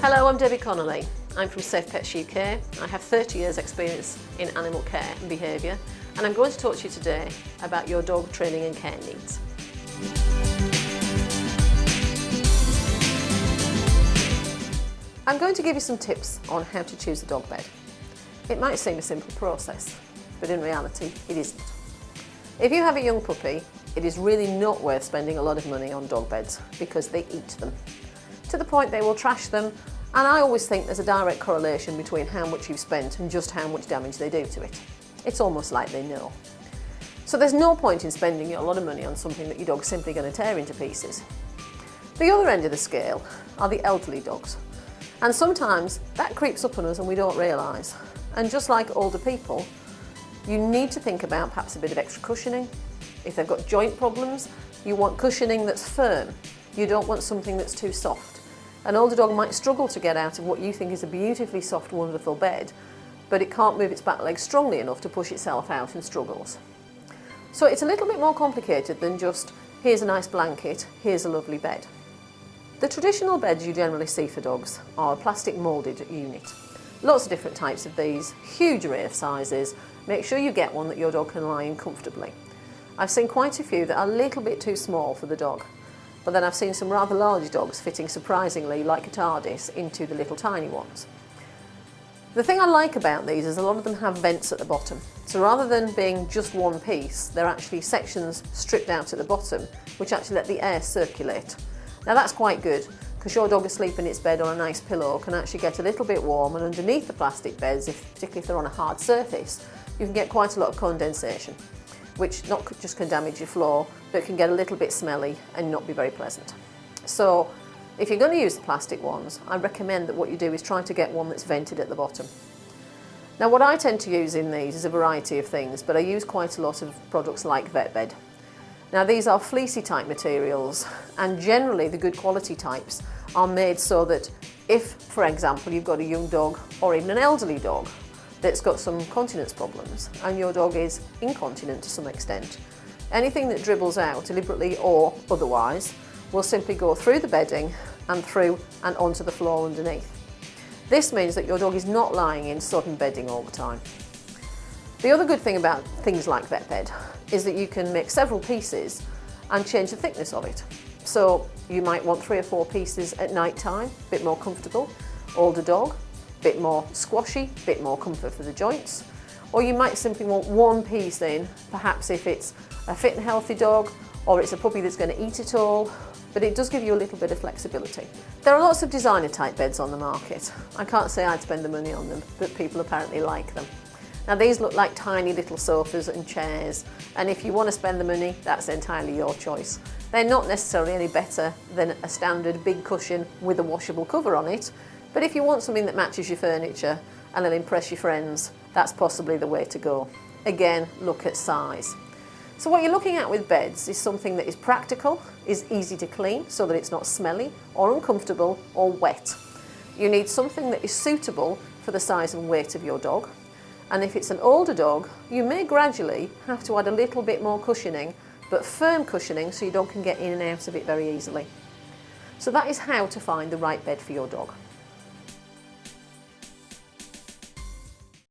Hello, I'm Debbie Connolly. I'm from Safe Pets UK. I have 30 years experience in animal care and behaviour, and I'm going to talk to you today about your dog training and care needs. I'm going to give you some tips on how to choose a dog bed. It might seem a simple process, but in reality it isn't. If you have a young puppy, it is really not worth spending a lot of money on dog beds because they eat them. To the point they will trash them, and I always think there's a direct correlation between how much you've spent and just how much damage they do to it. It's almost like they know. So there's no point in spending a lot of money on something that your dog's simply going to tear into pieces. The other end of the scale are the elderly dogs. And sometimes that creeps up on us and we don't realise. And just like older people, you need to think about perhaps a bit of extra cushioning. If they've got joint problems, you want cushioning that's firm. You don't want something that's too soft. An older dog might struggle to get out of what you think is a beautifully soft, wonderful bed, but it can't move its back legs strongly enough to push itself out and struggles. So it's a little bit more complicated than just, here's a nice blanket, here's a lovely bed. The traditional beds you generally see for dogs are a plastic moulded unit. Lots of different types of these, huge array of sizes. Make sure you get one that your dog can lie in comfortably. I've seen quite a few that are a little bit too small for the dog. But then I've seen some rather large dogs fitting surprisingly like a TARDIS into the little tiny ones. The thing I like about these is a lot of them have vents at the bottom. So rather than being just one piece, they're actually sections stripped out at the bottom which actually let the air circulate. Now that's quite good because your dog asleep in its bed on a nice pillow can actually get a little bit warm, and underneath the plastic beds, particularly if they're on a hard surface, you can get quite a lot of condensation, which not just can damage your floor, but can get a little bit smelly and not be very pleasant. So if you're going to use the plastic ones, I recommend that what you do is try to get one that's vented at the bottom. Now what I tend to use in these is a variety of things, but I use quite a lot of products like Vet Bed. Now these are fleecy type materials, and generally the good quality types are made so that if, for example, you've got a young dog or even an elderly dog that's got some continence problems and your dog is incontinent to some extent, anything that dribbles out deliberately or otherwise will simply go through the bedding and through and onto the floor underneath. This means that your dog is not lying in sodden bedding all the time. The other good thing about things like Vet Bed is that you can make several pieces and change the thickness of it. So you might want 3 or 4 pieces at night time, a bit more comfortable. Older dog, bit more squashy, bit more comfort for the joints. Or you might simply want one piece in, perhaps if it's a fit and healthy dog or it's a puppy that's going to eat it all, but it does give you a little bit of flexibility. There are lots of designer type beds on the market. I can't say I'd spend the money on them, but people apparently like them. Now these look like tiny little sofas and chairs, and if you want to spend the money, that's entirely your choice. They're not necessarily any better than a standard big cushion with a washable cover on it, but if you want something that matches your furniture and will impress your friends, that's possibly the way to go. Again, look at size. So what you're looking at with beds is something that is practical, is easy to clean so that it's not smelly or uncomfortable or wet. You need something that is suitable for the size and weight of your dog. And if it's an older dog, you may gradually have to add a little bit more cushioning, but firm cushioning so your dog can get in and out of it very easily. So that is how to find the right bed for your dog.